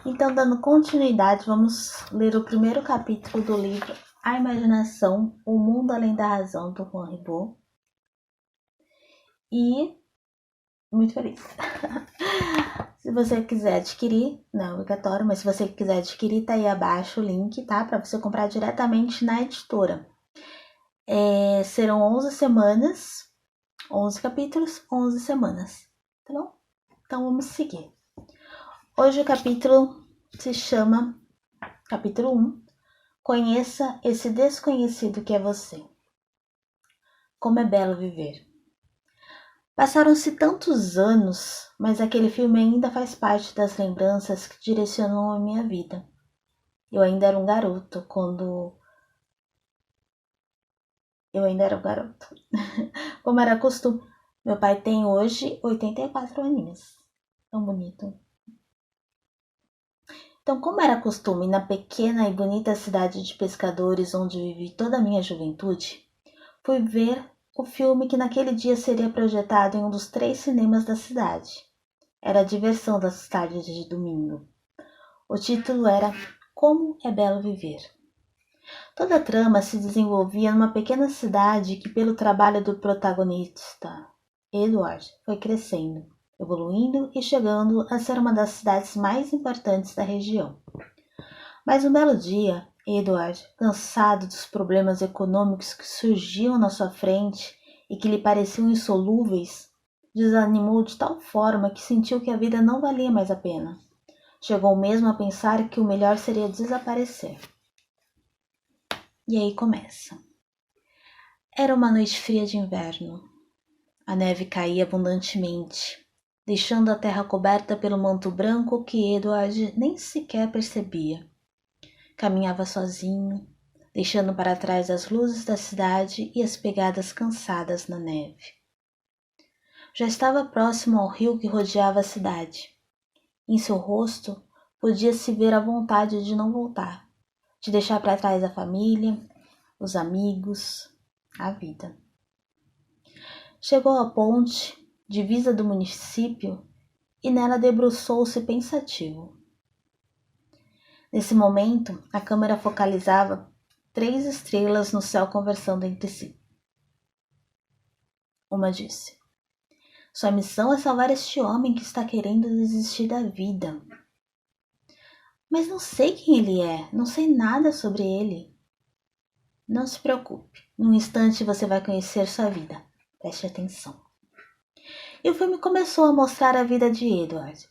Então, dando continuidade, vamos ler o primeiro capítulo do livro A Imaginação, O Mundo Além da Razão, do Juan Ribot. E muito feliz. Se você quiser adquirir, não é obrigatório, mas se você quiser adquirir, tá aí abaixo o link, tá? Para você comprar diretamente na editora. Serão 11 semanas, 11 capítulos, 11 semanas, tá bom? Então vamos seguir. Hoje o capítulo se chama, capítulo 1, Conheça esse desconhecido que é você. Como é belo viver. Passaram-se tantos anos, mas aquele filme ainda faz parte das lembranças que direcionam a minha vida. Eu ainda era um garoto quando... Como era costume. Meu pai tem hoje 84 aninhos. Tão bonito. Então, como era costume na pequena e bonita cidade de pescadores onde vivi toda a minha juventude, fui ver o filme que naquele dia seria projetado em um dos 3 cinemas da cidade. Era a diversão das tardes de domingo. O título era Como é Belo Viver. Toda a trama se desenvolvia numa pequena cidade que, pelo trabalho do protagonista, Edward, foi crescendo, evoluindo e chegando a ser uma das cidades mais importantes da região. Mas um belo dia, Edward, cansado dos problemas econômicos que surgiam na sua frente e que lhe pareciam insolúveis, desanimou de tal forma que sentiu que a vida não valia mais a pena. Chegou mesmo a pensar que o melhor seria desaparecer. E aí começa. Era uma noite fria de inverno. A neve caía abundantemente, deixando a terra coberta pelo manto branco que Edward nem sequer percebia. Caminhava sozinho, deixando para trás as luzes da cidade e as pegadas cansadas na neve. Já estava próximo ao rio que rodeava a cidade. Em seu rosto podia-se ver a vontade de não voltar, de deixar para trás a família, os amigos, a vida. Chegou à ponte, divisa do município, e nela debruçou-se pensativo. Nesse momento, a câmera focalizava 3 estrelas no céu conversando entre si. Uma disse: Sua missão é salvar este homem que está querendo desistir da vida. Mas não sei quem ele é, não sei nada sobre ele. Não se preocupe, num instante você vai conhecer sua vida. Preste atenção. E o filme começou a mostrar a vida de Edward.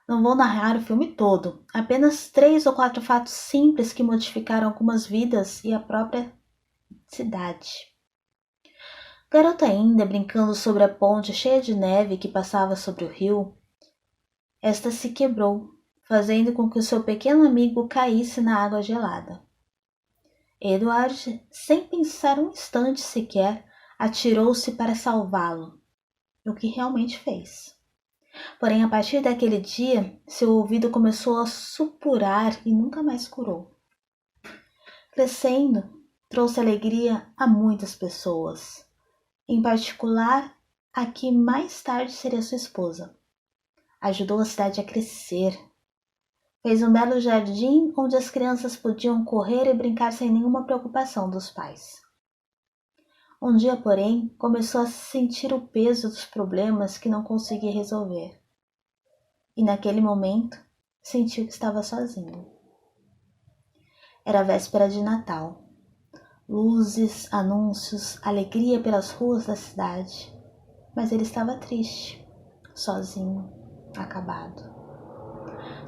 Não vou narrar o filme todo, apenas 3 ou 4 fatos simples que modificaram algumas vidas e a própria cidade. Garoto ainda, brincando sobre a ponte cheia de neve que passava sobre o rio, esta se quebrou, fazendo com que o seu pequeno amigo caísse na água gelada. Edward, sem pensar um instante sequer, atirou-se para salvá-lo, o que realmente fez. Porém, a partir daquele dia, seu ouvido começou a supurar e nunca mais curou. Crescendo, trouxe alegria a muitas pessoas, em particular a que mais tarde seria sua esposa. Ajudou a cidade a crescer. Fez um belo jardim onde as crianças podiam correr e brincar sem nenhuma preocupação dos pais. Um dia, porém, começou a sentir o peso dos problemas que não conseguia resolver. E naquele momento, sentiu que estava sozinho. Era véspera de Natal. Luzes, anúncios, alegria pelas ruas da cidade. Mas ele estava triste, sozinho, acabado.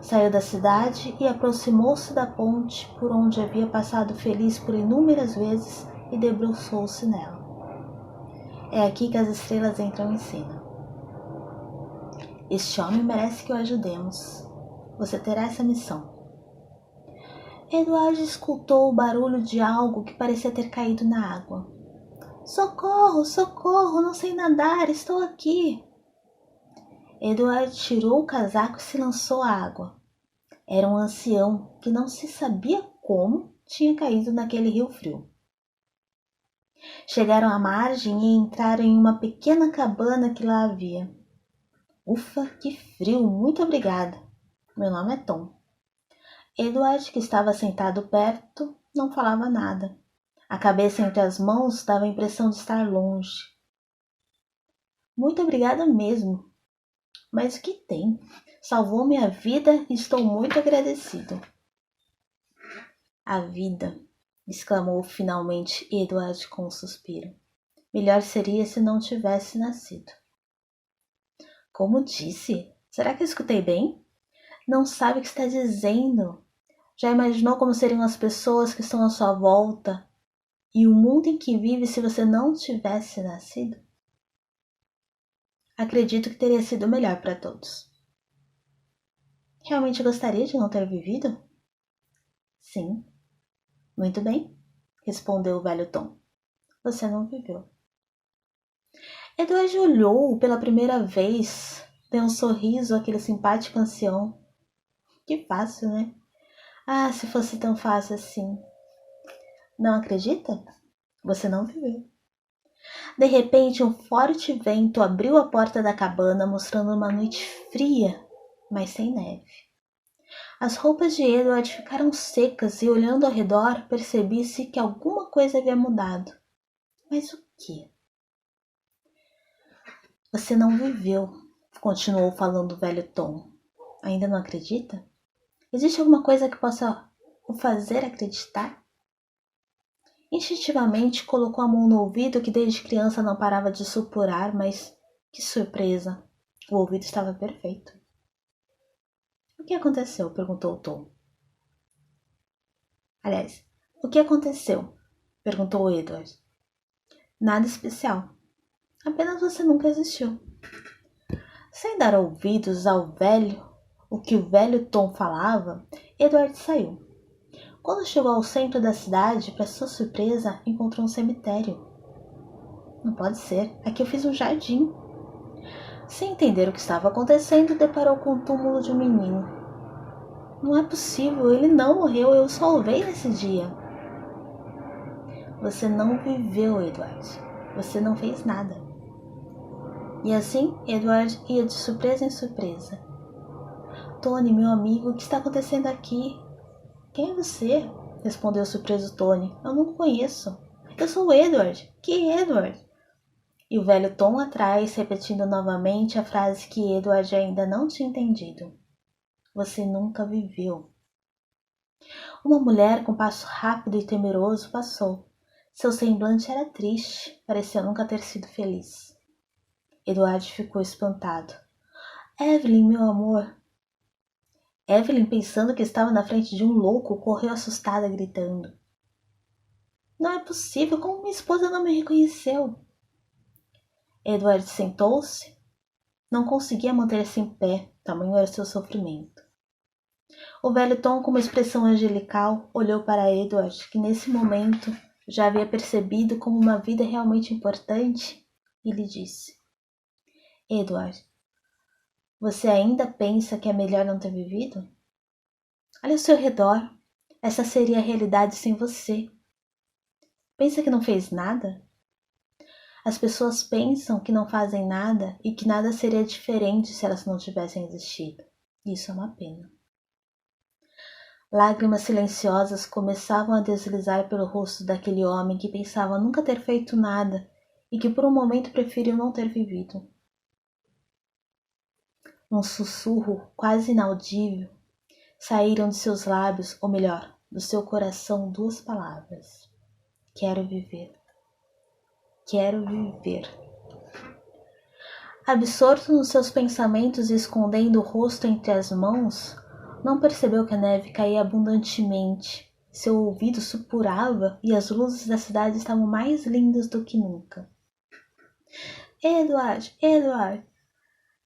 Saiu da cidade e aproximou-se da ponte por onde havia passado feliz por inúmeras vezes e debruçou-se nela. É aqui que as estrelas entram em cena. Este homem merece que o ajudemos. Você terá essa missão. Edward escutou o barulho de algo que parecia ter caído na água. Socorro, socorro, não sei nadar, estou aqui. Edward tirou o casaco e se lançou à água. Era um ancião que não se sabia como tinha caído naquele rio frio. Chegaram à margem e entraram em uma pequena cabana que lá havia. Ufa, que frio, muito obrigada. Meu nome é Tom. Edward, que estava sentado perto, não falava nada. A cabeça entre as mãos dava a impressão de estar longe. Muito obrigada mesmo. Mas o que tem? Salvou minha vida e estou muito agradecido. A vida, exclamou finalmente Edward com um suspiro. Melhor seria se não tivesse nascido. Como disse? Será que eu escutei bem? Não sabe o que está dizendo. Já imaginou como seriam as pessoas que estão à sua volta e o mundo em que vive se você não tivesse nascido? Acredito que teria sido melhor para todos. Realmente gostaria de não ter vivido? Sim. Muito bem, respondeu o velho Tom. Você não viveu. Edward olhou pela primeira vez, deu um sorriso àquele simpático ancião. Que fácil, né? Ah, se fosse tão fácil assim. Não acredita? Você não viveu. De repente, um forte vento abriu a porta da cabana, mostrando uma noite fria, mas sem neve. As roupas de Edward ficaram secas e, olhando ao redor, percebi-se que alguma coisa havia mudado. Mas o quê? Você não viveu, continuou falando o velho Tom. Ainda não acredita? Existe alguma coisa que possa o fazer acreditar? Instintivamente colocou a mão no ouvido que desde criança não parava de supurar, mas que surpresa! O ouvido estava perfeito. O que aconteceu? Perguntou Tom. Aliás, o que aconteceu? Perguntou Edward. Nada especial. Apenas você nunca existiu. Sem dar ouvidos ao velho, o que o velho Tom falava, Edward saiu. Quando chegou ao centro da cidade, para sua surpresa, encontrou um cemitério. Não pode ser, aqui eu fiz um jardim. Sem entender o que estava acontecendo, deparou com o túmulo de um menino. Não é possível, ele não morreu, eu o salvei nesse dia. Você não viveu, Edward. Você não fez nada. E assim, Edward ia de surpresa em surpresa. Tony, meu amigo, o que está acontecendo aqui? Quem é você? Respondeu surpreso Tony. Eu não o conheço. Eu sou o Edward. Que Edward? E o velho Tom atrás, repetindo novamente a frase que Edward ainda não tinha entendido. Você nunca viveu. Uma mulher com passo rápido e temeroso passou. Seu semblante era triste, parecia nunca ter sido feliz. Edward ficou espantado. Evelyn, meu amor. Evelyn, pensando que estava na frente de um louco, correu assustada, gritando. Não é possível, como minha esposa não me reconheceu? Edward sentou-se. Não conseguia manter-se em pé, tamanho era seu sofrimento. O velho Tom, com uma expressão angelical, olhou para Edward, que nesse momento já havia percebido como uma vida realmente importante, e lhe disse: Edward, você ainda pensa que é melhor não ter vivido? Olha ao seu redor. Essa seria a realidade sem você. Pensa que não fez nada? As pessoas pensam que não fazem nada e que nada seria diferente se elas não tivessem existido. Isso é uma pena. Lágrimas silenciosas começavam a deslizar pelo rosto daquele homem que pensava nunca ter feito nada e que por um momento preferiu não ter vivido. Um sussurro quase inaudível saíram de seus lábios, ou melhor, do seu coração, duas palavras. Quero viver. Quero viver. Absorto nos seus pensamentos e escondendo o rosto entre as mãos, não percebeu que a neve caía abundantemente. Seu ouvido supurava e as luzes da cidade estavam mais lindas do que nunca. Edward! Edward!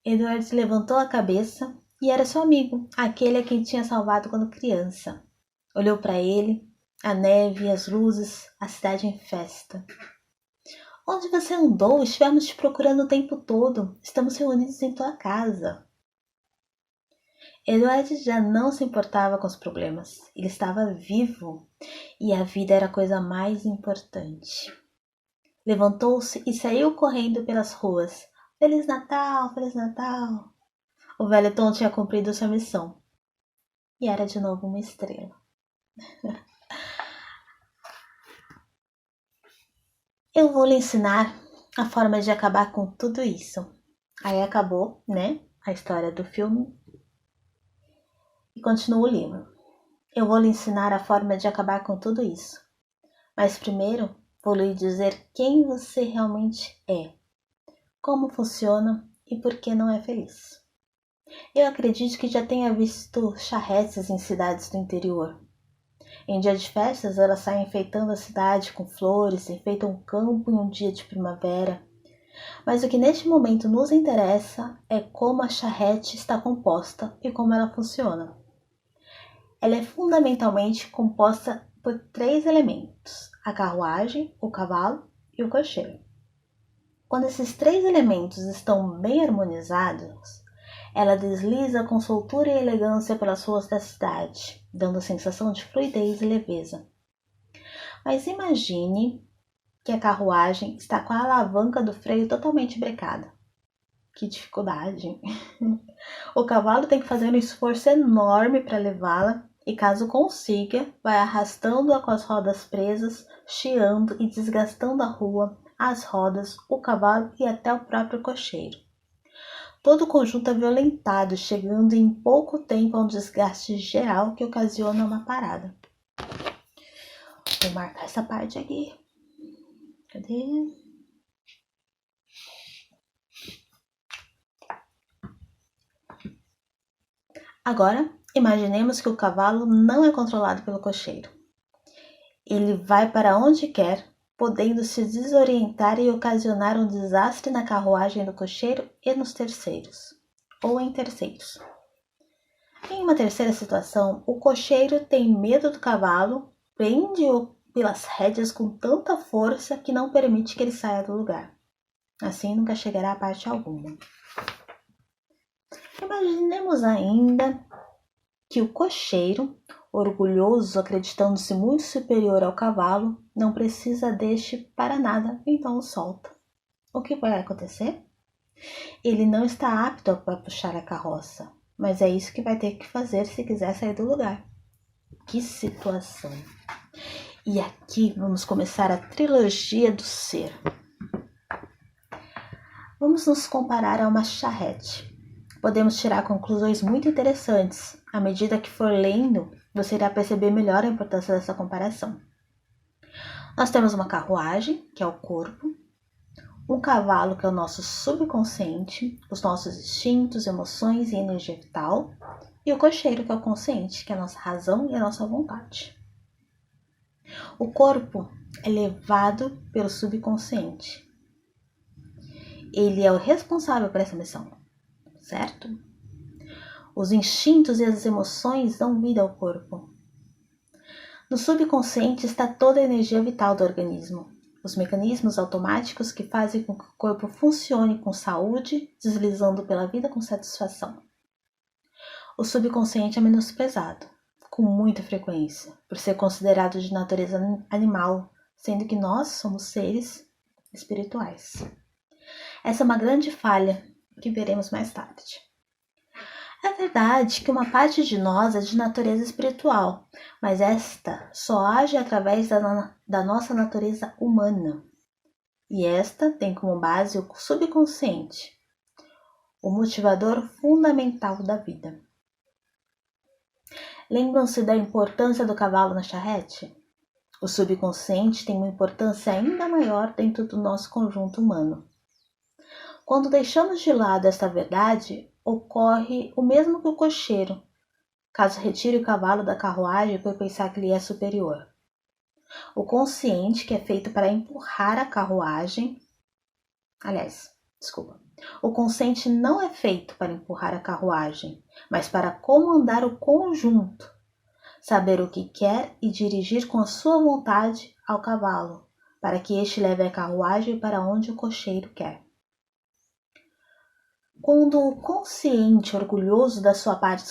Edward levantou a cabeça e era seu amigo, aquele a quem tinha salvado quando criança. Olhou para ele, a neve, as luzes, a cidade em festa. Onde você andou? Estivemos te procurando o tempo todo. Estamos reunidos em tua casa. Edward já não se importava com os problemas. Ele estava vivo e a vida era a coisa mais importante. Levantou-se e saiu correndo pelas ruas. Feliz Natal, Feliz Natal. O velho Tom tinha cumprido sua missão. e era de novo uma estrela. Eu vou lhe ensinar a forma de acabar com tudo isso. Aí acabou, né, a história do filme e continua o livro. Eu vou lhe ensinar a forma de acabar com tudo isso. Mas primeiro vou lhe dizer quem você realmente é, como funciona e por que não é feliz. Eu acredito que já tenha visto charretes em cidades do interior. Em dia de festas, elas saem enfeitando a cidade com flores, enfeitam o campo em um dia de primavera. Mas o que neste momento nos interessa é como a charrete está composta e como ela funciona. Ela é fundamentalmente composta por 3 elementos: a carruagem, o cavalo e o cocheiro. Quando esses 3 elementos estão bem harmonizados, ela desliza com soltura e elegância pelas ruas da cidade, dando a sensação de fluidez e leveza. Mas imagine que a carruagem está com a alavanca do freio totalmente brecada. Que dificuldade! O cavalo tem que fazer um esforço enorme para levá-la e, caso consiga, vai arrastando-a com as rodas presas, chiando e desgastando a rua, as rodas, o cavalo e até o próprio cocheiro. Todo o conjunto é violentado, chegando em pouco tempo a um desgaste geral que ocasiona uma parada. Vou marcar essa parte aqui. Cadê? Agora, imaginemos que o cavalo não é controlado pelo cocheiro. Ele vai para onde quer, podendo se desorientar e ocasionar um desastre na carruagem do cocheiro e nos terceiros, ou em terceiros. Em uma terceira situação, o cocheiro tem medo do cavalo, prende-o pelas rédeas com tanta força que não permite que ele saia do lugar. Assim nunca chegará a parte alguma. Imaginemos ainda que o cocheiro, orgulhoso, acreditando-se muito superior ao cavalo, não precisa deste para nada, então o solta. O que vai acontecer? Ele não está apto para puxar a carroça, mas é isso que vai ter que fazer se quiser sair do lugar. Que situação! E aqui vamos começar a trilogia do ser. Vamos nos comparar a uma charrete. Podemos tirar conclusões muito interessantes. À medida que for lendo, você irá perceber melhor a importância dessa comparação. Nós temos uma carruagem, que é o corpo, um cavalo, que é o nosso subconsciente, os nossos instintos, emoções e energia vital, e o cocheiro, que é o consciente, que é a nossa razão e a nossa vontade. O corpo é levado pelo subconsciente. Ele é o responsável por essa missão, certo? Os instintos e as emoções dão vida ao corpo. No subconsciente está toda a energia vital do organismo, os mecanismos automáticos que fazem com que o corpo funcione com saúde, deslizando pela vida com satisfação. O subconsciente é menosprezado, com muita frequência, por ser considerado de natureza animal, sendo que nós somos seres espirituais. Essa é uma grande falha que veremos mais tarde. É verdade que uma parte de nós é de natureza espiritual, mas esta só age através da nossa natureza humana. E esta tem como base o subconsciente, o motivador fundamental da vida. Lembram-se da importância do cavalo na charrete? O subconsciente tem uma importância ainda maior dentro do nosso conjunto humano. Quando deixamos de lado esta verdade, ocorre o mesmo que o cocheiro, caso retire o cavalo da carruagem por pensar que lhe é superior. O consciente, que é feito para empurrar a carruagem... O consciente não é feito para empurrar a carruagem, mas para comandar o conjunto, saber o que quer e dirigir com a sua vontade ao cavalo, para que este leve a carruagem para onde o cocheiro quer. Quando o consciente, orgulhoso da sua parte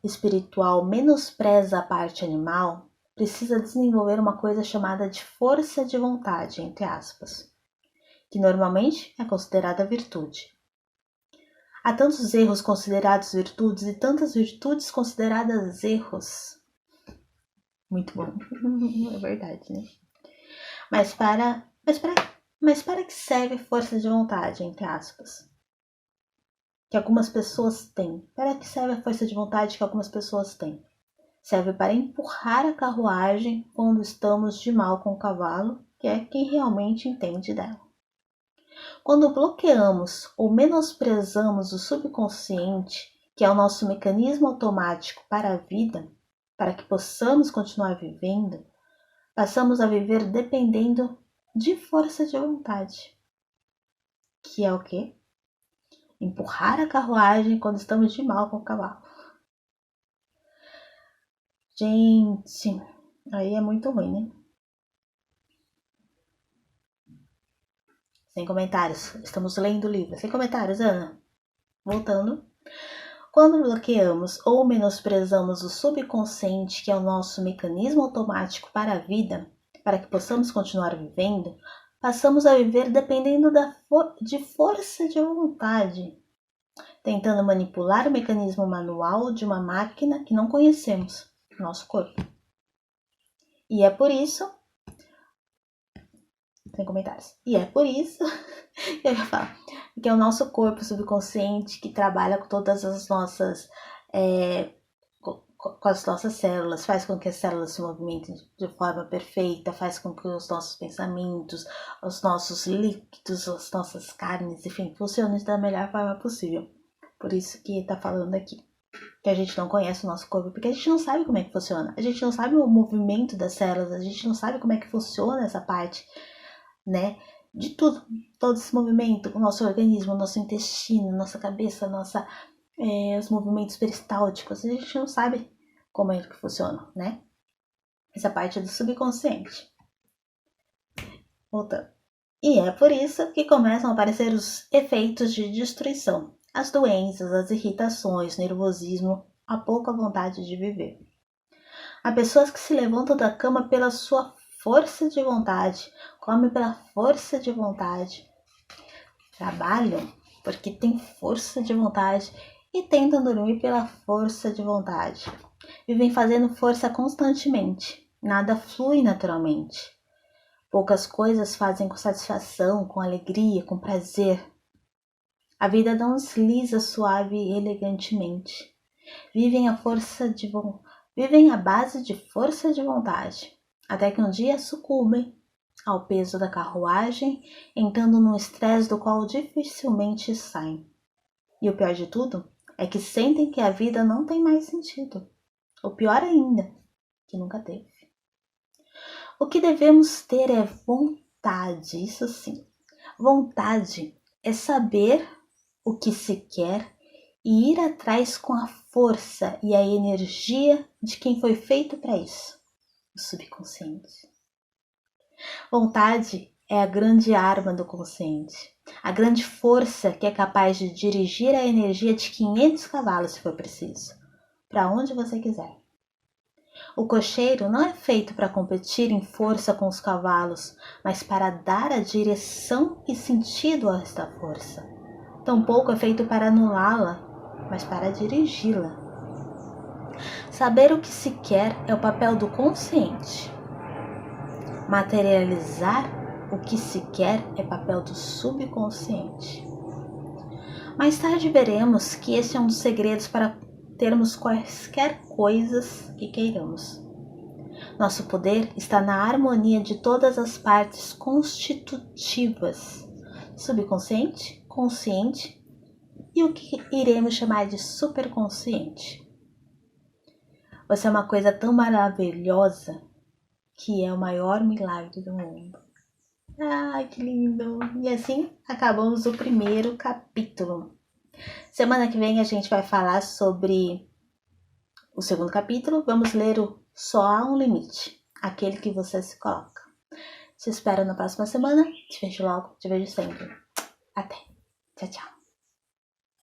espiritual, menospreza a parte animal, precisa desenvolver uma coisa chamada de força de vontade, entre aspas, que normalmente é considerada virtude. Há tantos erros considerados virtudes e tantas virtudes consideradas erros. Muito bom. É verdade, né? Mas para que serve força de vontade, entre aspas? Que algumas pessoas têm. Para que serve a força de vontade que algumas pessoas têm? Serve para empurrar a carruagem quando estamos de mal com o cavalo, que é quem realmente entende dela. Quando bloqueamos ou menosprezamos o subconsciente, que é o nosso mecanismo automático para a vida, para que possamos continuar vivendo, passamos a viver dependendo de força de vontade. Que é o quê? Empurrar a carruagem quando estamos de mal com o cavalo. Gente, aí é muito ruim, né? Sem comentários. Estamos lendo o livro. Sem comentários, Ana. Voltando. Quando bloqueamos ou menosprezamos o subconsciente, que é o nosso mecanismo automático para a vida, para que possamos continuar vivendo, passamos a viver dependendo de força de vontade, tentando manipular o mecanismo manual de uma máquina que não conhecemos, nosso corpo. E é por isso... Sem comentários. E é por isso que eu ia falar que é o nosso corpo subconsciente que trabalha com todas as nossas... com as nossas células, faz com que as células se movimentem de forma perfeita, faz com que os nossos pensamentos, os nossos líquidos, as nossas carnes, enfim, funcionem da melhor forma possível. Por isso que está falando aqui que a gente não conhece o nosso corpo, porque a gente não sabe como é que funciona, a gente não sabe o movimento das células, a gente não sabe como é que funciona essa parte, né? De tudo, todo esse movimento, o nosso organismo, o nosso intestino, nossa cabeça, os movimentos peristálticos, a gente não sabe como é que funciona, né? Essa parte do subconsciente. Voltando. E é por isso que começam a aparecer os efeitos de destruição, as doenças, as irritações, nervosismo, a pouca vontade de viver. Há pessoas que se levantam da cama pela sua força de vontade, comem pela força de vontade, trabalham porque têm força de vontade e tentam dormir pela força de vontade. Vivem fazendo força constantemente, nada flui naturalmente. Poucas coisas fazem com satisfação, com alegria, com prazer. A vida não desliza suave e elegantemente. Vivem à base de força de vontade, até que um dia sucumbem ao peso da carruagem, entrando num estresse do qual dificilmente saem. E o pior de tudo é que sentem que a vida não tem mais sentido. O pior ainda, que nunca teve. O que devemos ter é vontade, isso sim. Vontade é saber o que se quer e ir atrás com a força e a energia de quem foi feito para isso, o subconsciente. Vontade é a grande arma do consciente, a grande força que é capaz de dirigir a energia de 500 cavalos se for preciso, para onde você quiser. O cocheiro não é feito para competir em força com os cavalos, mas para dar a direção e sentido a esta força. Tampouco é feito para anulá-la, mas para dirigi-la. Saber o que se quer é o papel do consciente. Materializar o que se quer é papel do subconsciente. Mais tarde veremos que esse é um dos segredos para termos quaisquer coisas que queiramos. Nosso poder está na harmonia de todas as partes constitutivas, subconsciente, consciente e o que iremos chamar de superconsciente. Você é uma coisa tão maravilhosa que é o maior milagre do mundo. Ai, que lindo! E assim acabamos o primeiro capítulo. Semana que vem a gente vai falar sobre o segundo capítulo. Vamos ler o Só Há um Limite, aquele que você se coloca. Te espero na próxima semana. Te vejo logo, te vejo sempre. Até. Tchau, tchau.